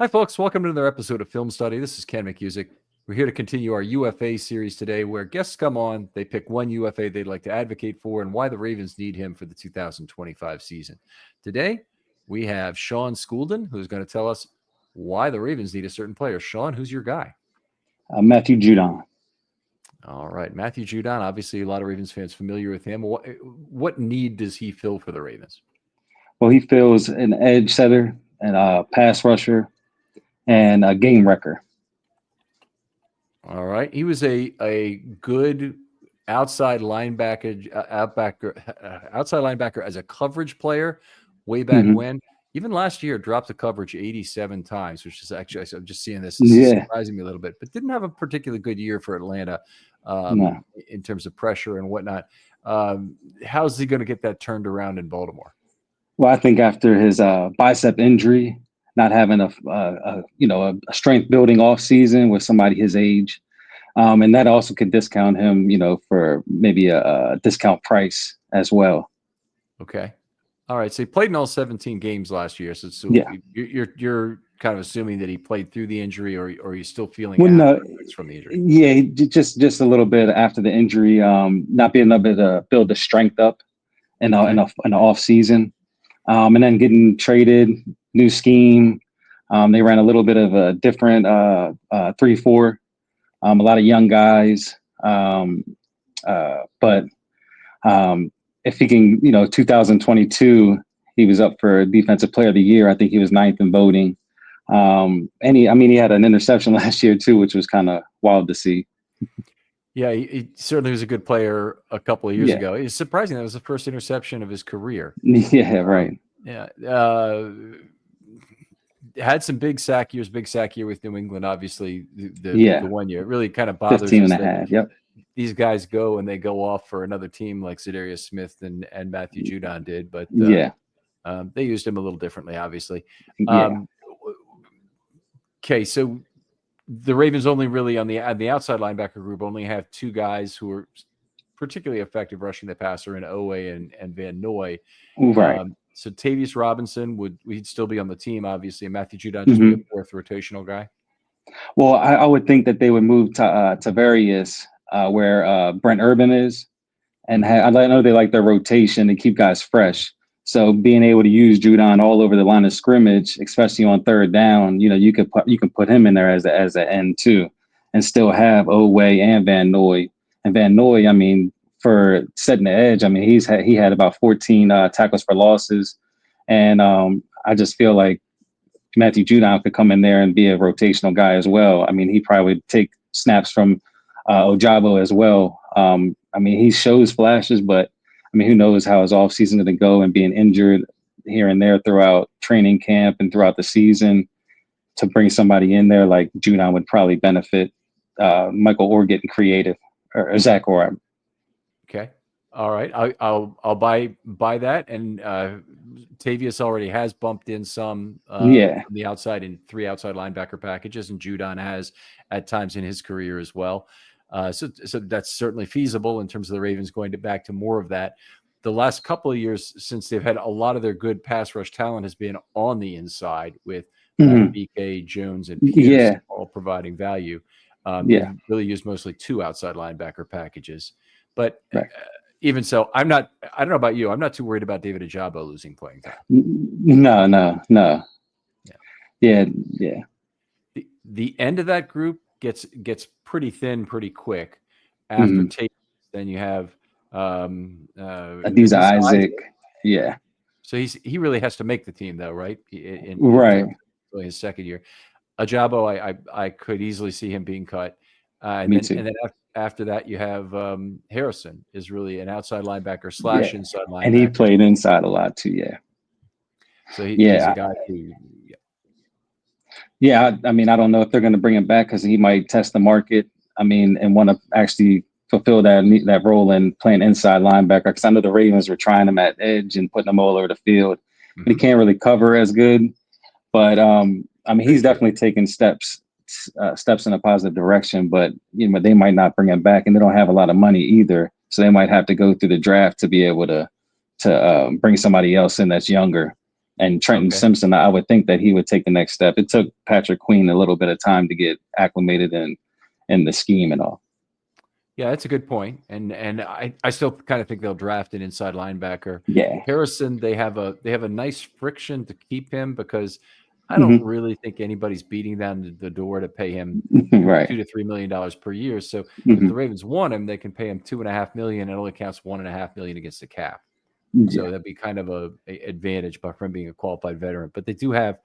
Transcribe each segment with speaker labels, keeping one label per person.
Speaker 1: Hi, folks. Welcome to another episode of Film Study. This is Ken McCusick. We're here to continue our UFA series today, where guests come on, they pick one UFA they'd like to advocate for and why the Ravens need him for the 2025 season. Today, we have Shawn Schoolden, who's going to tell us why the Ravens need a certain player. Shawn, who's your guy?
Speaker 2: Matthew Judon.
Speaker 1: All right. Matthew Judon, obviously a lot of Ravens fans familiar with him. What need does he fill for the Ravens?
Speaker 2: Well, he fills an edge setter and a pass rusher and a game wrecker.
Speaker 1: All right. He was a good outside linebacker as a coverage player way back when. Even last year, dropped the coverage 87 times, which is actually, I'm just seeing this. This is surprising me a little bit, but didn't have a particularly good year for Atlanta in terms of pressure and whatnot. How's he going to get that turned around in Baltimore?
Speaker 2: Well, I think after his bicep injury, not having a strength building off season with somebody his age, and that also could discount him, for maybe a discount price as well.
Speaker 1: Okay. All right. So he played in all 17 games last year. So you're kind of assuming that he played through the injury, or are you still feeling from the injury?
Speaker 2: Yeah, just a little bit after the injury, not being able to build the strength up in the off season, and then getting traded, new scheme. They ran a little bit of a different 3-4. A lot of young guys, but if he can, 2022, he was up for Defensive Player of the Year. I think he was 9th in voting. And he had an interception last year too, which was kind of wild to see.
Speaker 1: Yeah, he certainly was a good player a couple of years ago. It's surprising that was the first interception of his career.
Speaker 2: Yeah, right.
Speaker 1: Had some big sack year with New England, obviously, the 1 year. It really kind of bothers
Speaker 2: 15 and
Speaker 1: us
Speaker 2: a half, yep.
Speaker 1: These guys go and they go off for another team like Zadarius Smith and Matthew Judon did, but they used him a little differently, obviously. Okay, so the Ravens only really on the outside linebacker group only have two guys who are particularly effective rushing the passer in Owe and Van Noy.
Speaker 2: Right.
Speaker 1: So Tavius Robinson he'd still be on the team, obviously, and Matthew Judon just be a fourth rotational guy.
Speaker 2: Well, I would think that they would move to Tavarius, where Brent Urban is, and I know they like their rotation to keep guys fresh. So being able to use Judon all over the line of scrimmage, especially on third down, you can put him in there as an end too, and still have Owe and Van Noy. And Van Noy, for setting the edge, he had about 14 tackles for losses, and I just feel like Matthew Judon could come in there and be a rotational guy as well. He probably would take snaps from Ojabo as well. He shows flashes, but who knows how his offseason is going to go, and being injured here and there throughout training camp and throughout the season. To bring somebody in there like Judon would probably benefit Michael Orr getting creative, or Zach Orr.
Speaker 1: Okay. All right. I'll buy that. And Tavius already has bumped in some from the outside in 3 outside linebacker packages, and Judon has at times in his career as well. So that's certainly feasible in terms of the Ravens going back to more of that. The last couple of years, since they've had a lot of their good pass rush talent has been on the inside with BK, Jones, and Pierce all providing value. Really used mostly 2 outside linebacker packages. But even so, I don't know about you, I'm not too worried about David Ojabo losing playing time.
Speaker 2: No. Yeah.
Speaker 1: The end of that group gets pretty thin pretty quick. After Tate, then you have
Speaker 2: Adiza Isaac. Yeah.
Speaker 1: So he really has to make the team though, right? In his second year. Ojabo, I could easily see him being cut. And then after that, you have Harrison is really an outside linebacker / inside linebacker.
Speaker 2: And he played inside a lot too,
Speaker 1: So he's a guy who,
Speaker 2: I don't know if they're going to bring him back because he might test the market, and want to actually fulfill that role in playing inside linebacker, because I know the Ravens were trying him at edge and putting him all over the field. But he can't really cover as good. But, he's definitely taking steps in a positive direction, but they might not bring him back, and they don't have a lot of money either, so they might have to go through the draft to be able to bring somebody else in that's younger. And Trenton Simpson, I would think that he would take the next step. It took Patrick Queen a little bit of time to get acclimated in the scheme and all.
Speaker 1: Yeah, that's a good point. And I still kind of think they'll draft an inside linebacker.
Speaker 2: Yeah.
Speaker 1: Harrison, they have a nice friction to keep him because I don't really think anybody's beating down the door to pay him
Speaker 2: right.
Speaker 1: $2 to $3 million per year. So if the Ravens want him, they can pay him $2.5 million. It only counts $1.5 million against the cap. So that'd be kind of a advantage by him being a qualified veteran. But they do have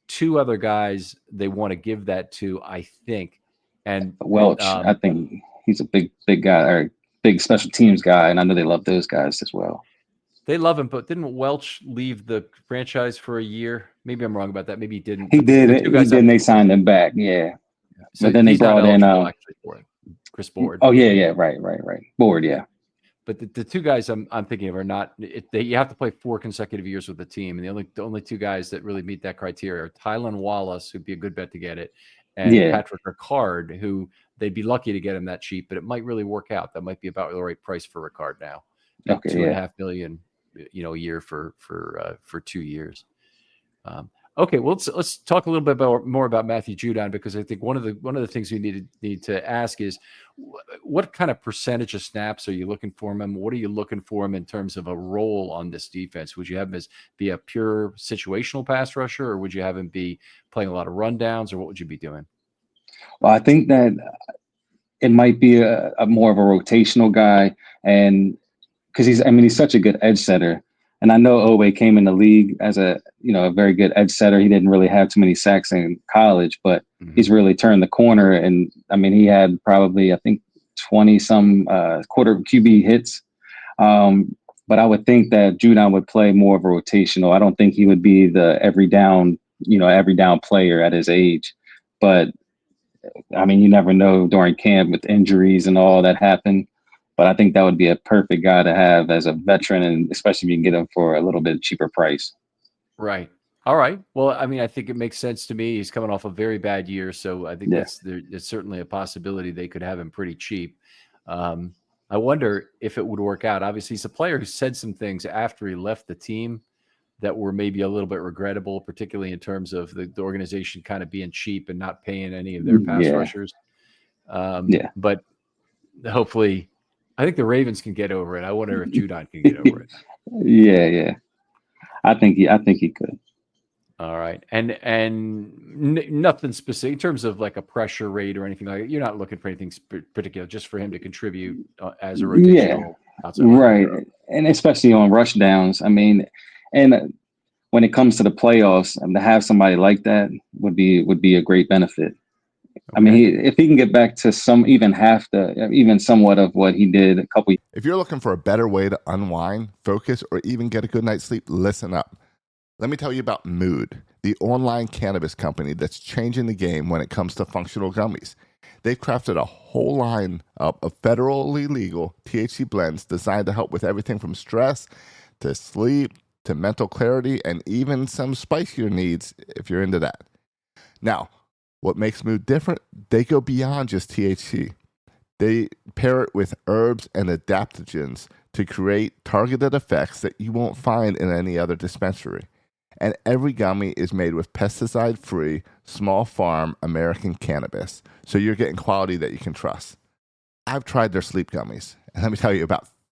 Speaker 1: two other guys they want to give that to, I think. And
Speaker 2: Welch, I think he's a big guy, or big special teams guy, and I know they love those guys as well.
Speaker 1: They love him, but didn't Welch leave the franchise for a year? Maybe I'm wrong about that. Maybe he didn't.
Speaker 2: He did. He did. And they signed him back. Yeah.
Speaker 1: So
Speaker 2: but then they brought in
Speaker 1: actually for it. Chris Board.
Speaker 2: Oh yeah. Right. Board. Yeah.
Speaker 1: But the two guys I'm thinking of are not. You have to play 4 consecutive years with the team, and the only two guys that really meet that criteria are Tylan Wallace, who'd be a good bet to get it, and Patrick Ricard, who they'd be lucky to get him that cheap, but it might really work out. That might be about the right price for Ricard now.
Speaker 2: Okay,
Speaker 1: $2.5 million, a year for 2 years. Okay, well let's talk a little bit more about Matthew Judon, because I think one of the things we need to ask is what kind of percentage of snaps are you looking for him? What are you looking for him in terms of a role on this defense? Would you have him as be a pure situational pass rusher, or would you have him be playing a lot of rundowns, or what would you be doing?
Speaker 2: Well, I think that it might be a more of a rotational guy, and because he's such a good edge setter. And I know Owe came in the league as a very good edge setter. He didn't really have too many sacks in college, but he's really turned the corner. And I mean, he had probably, I think, 20 some quarter QB hits. But I would think that Judon would play more of a rotational. I don't think he would be the every down player at his age. But I mean, you never know during camp with injuries and all that happen. But I think that would be a perfect guy to have as a veteran, and especially if you can get him for a little bit cheaper price.
Speaker 1: Right. All right. Well, I mean, I think it makes sense to me. He's coming off a very bad year, so I think there's certainly a possibility they could have him pretty cheap. I wonder if it would work out. Obviously, he's a player who said some things after he left the team that were maybe a little bit regrettable, particularly in terms of the organization kind of being cheap and not paying any of their pass rushers. But hopefully, I think the Ravens can get over it. I wonder if Judon can get over it.
Speaker 2: Yeah. I think he could.
Speaker 1: All right. And nothing specific in terms of like a pressure rate or anything like that. You're not looking for anything particular, just for him to contribute as a rotational outside
Speaker 2: right. And especially on rush downs. I mean, and when it comes to the playoffs, to have somebody like that would be a great benefit. Okay. I mean, if he can get back to even somewhat of what he did a couple.
Speaker 3: If you're looking for a better way to unwind, focus, or even get a good night's sleep, listen up. Let me tell you about Mood, the online cannabis company that's changing the game when it comes to functional gummies. They've crafted a whole line of federally legal THC blends designed to help with everything from stress to sleep to mental clarity and even some spicier needs if you're into that. Now, what makes Mood different? They go beyond just THC. They pair it with herbs and adaptogens to create targeted effects that you won't find in any other dispensary. And every gummy is made with pesticide-free, small farm American cannabis, so you're getting quality that you can trust. I've tried their sleep gummies, and let me tell you,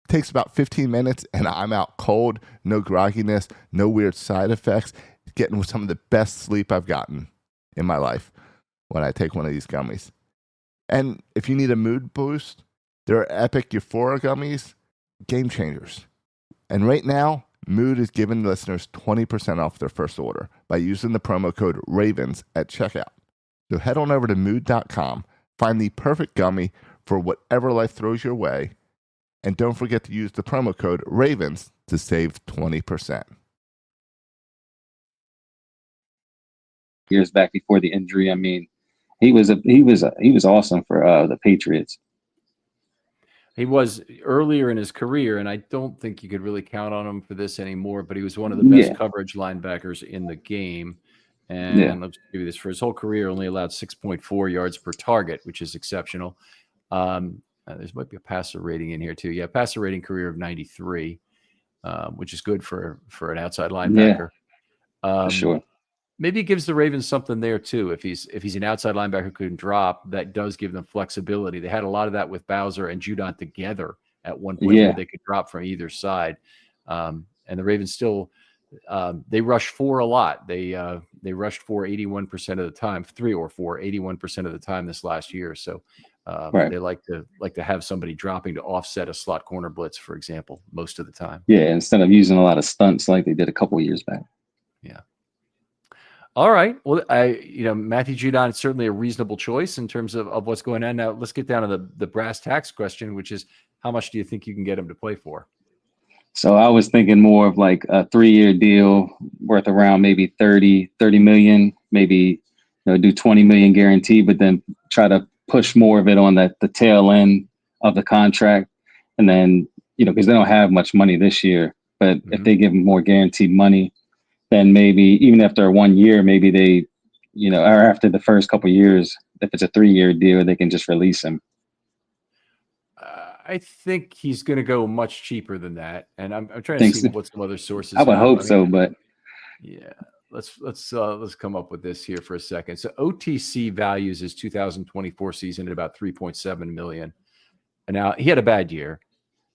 Speaker 3: takes about 15 minutes, and I'm out cold, no grogginess, no weird side effects, getting some of the best sleep I've gotten in my life when I take one of these gummies. And if you need a mood boost, there are Epic Euphoria gummies, game changers. And right now, Mood is giving listeners 20% off their first order by using the promo code RAVENS at checkout. So head on over to mood.com, find the perfect gummy for whatever life throws your way, and don't forget to use the promo code RAVENS to save 20%.
Speaker 2: Years back before the injury, I mean, he was awesome for the Patriots.
Speaker 1: He was earlier in his career, and I don't think you could really count on him for this anymore, but he was one of the best coverage linebackers in the game. And let's give you this, for his whole career, only allowed 6.4 yards per target, which is exceptional. There might be a passer rating in here too. Yeah, passer rating career of 93, which is good for an outside linebacker.
Speaker 2: For sure.
Speaker 1: Maybe it gives the Ravens something there too. If he's an outside linebacker who can drop, that does give them flexibility. They had a lot of that with Bowser and Judon together at one point where they could drop from either side. And the Ravens still they rush 4 a lot. They rushed 4 81% of the time, 3 or 4 81% of the time this last year. So they like to have somebody dropping to offset a slot corner blitz, for example, most of the time.
Speaker 2: Yeah, instead of using a lot of stunts like they did a couple of years back.
Speaker 1: Yeah. All right. Well, Matthew Judon is certainly a reasonable choice in terms of what's going on. Now, let's get down to the brass tacks question, which is how much do you think you can get him to play for?
Speaker 2: So I was thinking more of like a 3-year deal worth around maybe 30 million, maybe do 20 million guarantee, but then try to push more of it on the tail end of the contract. And then, because they don't have much money this year, but if they give them more guaranteed money, then maybe even after 1 year, maybe they, or after the first couple of years, if it's a 3-year deal, they can just release him.
Speaker 1: I think he's going to go much cheaper than that, and I'm trying to see what some other sources.
Speaker 2: I would hope so, but
Speaker 1: yeah, let's come up with this here for a second. So OTC values his 2024 season at about 3.7 million. And now he had a bad year,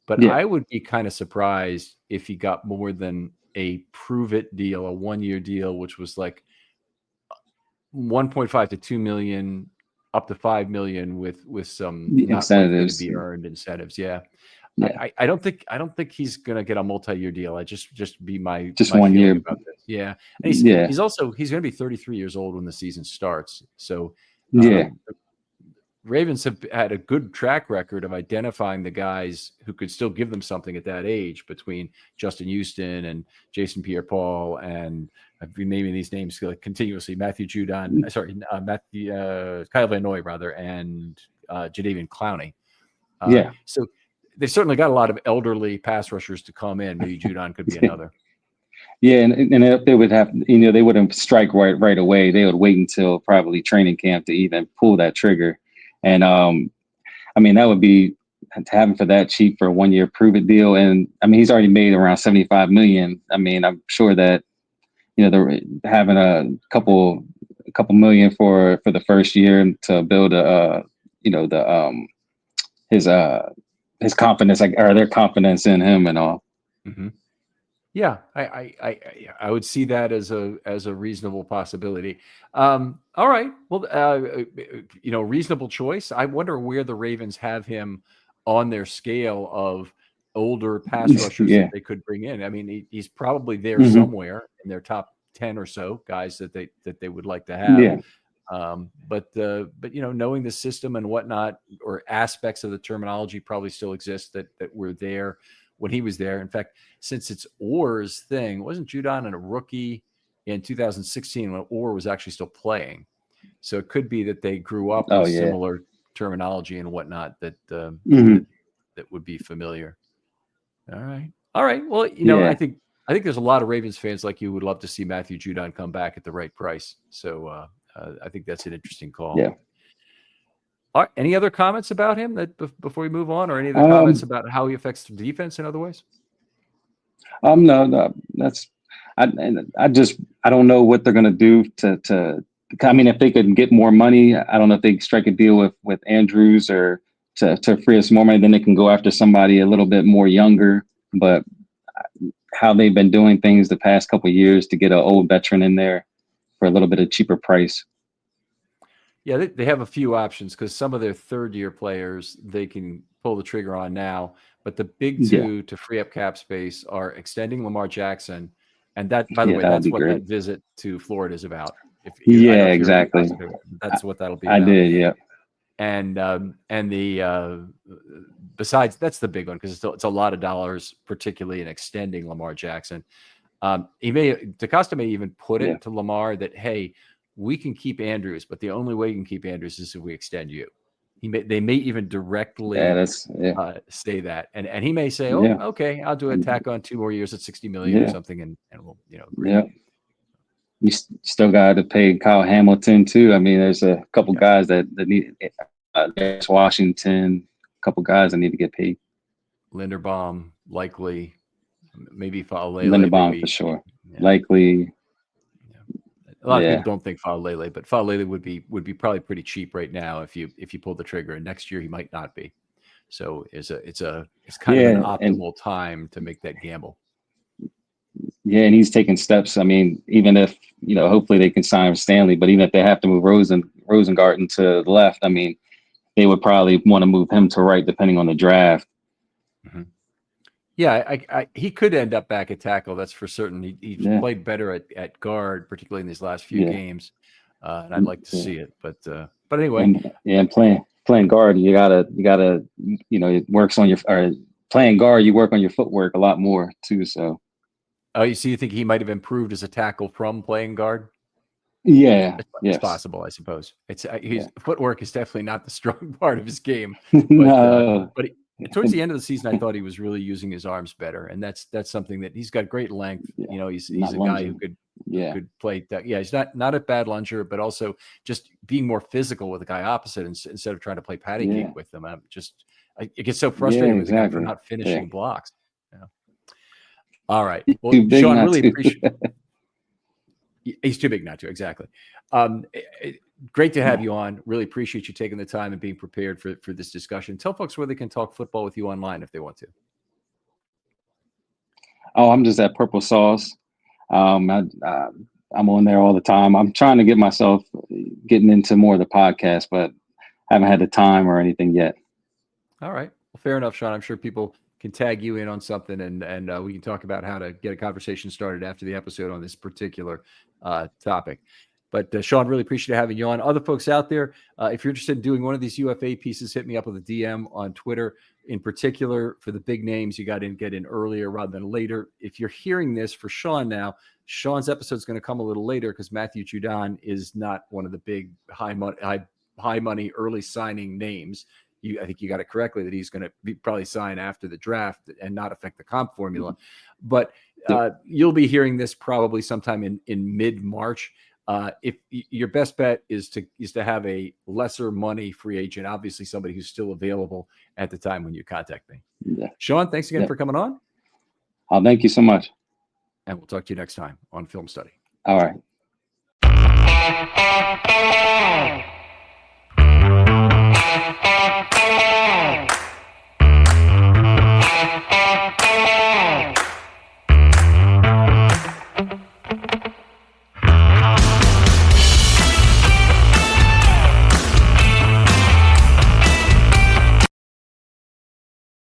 Speaker 1: but I would be kind of surprised if he got more than a prove it deal, a 1-year deal, which was like 1.5 to 2 million. Up to 5 million with some
Speaker 2: incentives
Speaker 1: to be earned incentives. Yeah. I don't think he's going to get a multi-year deal. I just be my
Speaker 2: 1 year
Speaker 1: about this. Yeah. And he's going to be 33 years old when the season starts. So Ravens have had a good track record of identifying the guys who could still give them something at that age, between Justin Houston and Jason Pierre-Paul, and I've been naming these names continuously: Matthew Judon, Kyle Van Noy, and Jadeveon Clowney. So they've certainly got a lot of elderly pass rushers to come in. Maybe Judon could be another.
Speaker 2: Yeah, and if they would have, they wouldn't strike right away. They would wait until probably training camp to even pull that trigger. And that would be to have him for that cheap for a 1-year prove it deal. And he's already made around 75 million. I'm sure that they're having a couple million for the first year to build his confidence, or their confidence in him and all.
Speaker 1: Mm-hmm. Yeah, I would see that as a reasonable possibility. All right, well, reasonable choice. I wonder where the Ravens have him on their scale of older pass rushers that they could bring in. He's probably there somewhere in their top 10 or so guys that they would like to have.
Speaker 2: Yeah.
Speaker 1: But knowing the system and whatnot, or aspects of the terminology probably still exist that were there when he was there. In fact, since it's Orr's thing, wasn't Judon a rookie in 2016 when Orr was actually still playing? So it could be that they grew up with similar terminology and whatnot that would be familiar. All right. Well, I think there's a lot of Ravens fans like you would love to see Matthew Judon come back at the right price. So I think that's an interesting call.
Speaker 2: Yeah.
Speaker 1: All right, any other comments about him before we move on, or any other comments about how he affects the defense in other ways?
Speaker 2: No, that's I don't know what they're going to do to. If they could get more money, I don't know if they strike a deal with Andrews or to free us more money, then they can go after somebody a little bit more younger. But how they've been doing things the past couple of years to get an old veteran in there for a little bit of cheaper price.
Speaker 1: Yeah, they have a few options, because some of their third-year players they can pull the trigger on now. But the big two to free up cap space are extending Lamar Jackson, and that, by the way, that's what that visit to Florida is about.
Speaker 2: Exactly.
Speaker 1: That's what that'll be.
Speaker 2: I did, yeah.
Speaker 1: And the besides, that's the big one, because it's a lot of dollars, particularly in extending Lamar Jackson. DaCosta may even put it to Lamar that, hey, we can keep Andrews, but the only way you can keep Andrews is if we extend you. They may even directly say that, and he may say, okay, I'll do a tack on 2 more years at 60 million or something, and we'll agree.
Speaker 2: Yeah. You still got to pay Kyle Hamilton too. There's a couple guys that need Washington, a couple guys that need to get paid.
Speaker 1: Linderbaum, likely, maybe Faalele.
Speaker 2: Linderbaum for sure, likely.
Speaker 1: A lot of people don't think Falele, but Falele would be probably pretty cheap right now if you pull the trigger. And next year he might not be. So it's kind of an optimal time to make that gamble.
Speaker 2: Yeah, and he's taking steps. I mean, even if, hopefully they can sign Stanley, but even if they have to move Rosengarten to the left, I mean, they would probably want to move him to right, depending on the draft.
Speaker 1: Mm-hmm. Yeah, he could end up back at tackle. That's for certain. He played better at guard, particularly in these last few games, and I'd like to see it. But anyway,
Speaker 2: and playing guard, you gotta it works on playing guard. You work on your footwork a lot more too. So.
Speaker 1: Oh, you think he might have improved as a tackle from playing guard?
Speaker 2: Yeah,
Speaker 1: it's possible, I suppose. His footwork is definitely not the strong part of his game. But towards the end of the season, I thought he was really using his arms better, and that's something that he's got great length. He's a guy who could play. He's not a bad lunger, but also just being more physical with the guy opposite instead of trying to play patty cake with them. It gets so frustrating with the guy for not finishing blocks. All right. Well, Shawn, really appreciate He's too big not to. Exactly. Great to have you on. Really appreciate you taking the time and being prepared for this discussion. Tell folks where they can talk football with you online if they want to.
Speaker 2: Oh, I'm just at Purple Sauce. I'm on there all the time. I'm trying to get myself getting into more of the podcast, but I haven't had the time or anything yet.
Speaker 1: All right. Well, fair enough, Shawn. I'm sure people can tag you in on something, and we can talk about how to get a conversation started after the episode on this particular topic. But Shawn, really appreciate having you on. Other folks out there, if you're interested in doing one of these UFA pieces, hit me up with a DM on Twitter. In particular, for the big names, you got to get in earlier rather than later. If you're hearing this for Shawn now, Shawn's episode is going to come a little later because Matthew Judon is not one of the big high money early signing names. I think you got it correctly that he's going to probably sign after the draft and not affect the comp formula. But you'll be hearing this probably sometime in mid-March. If your best bet is to have a lesser money free agent, obviously somebody who's still available at the time when you contact me. Yeah. Shawn, thanks again for coming on.
Speaker 2: Thank you so much.
Speaker 1: And we'll talk to you next time on Film Study.
Speaker 2: All right.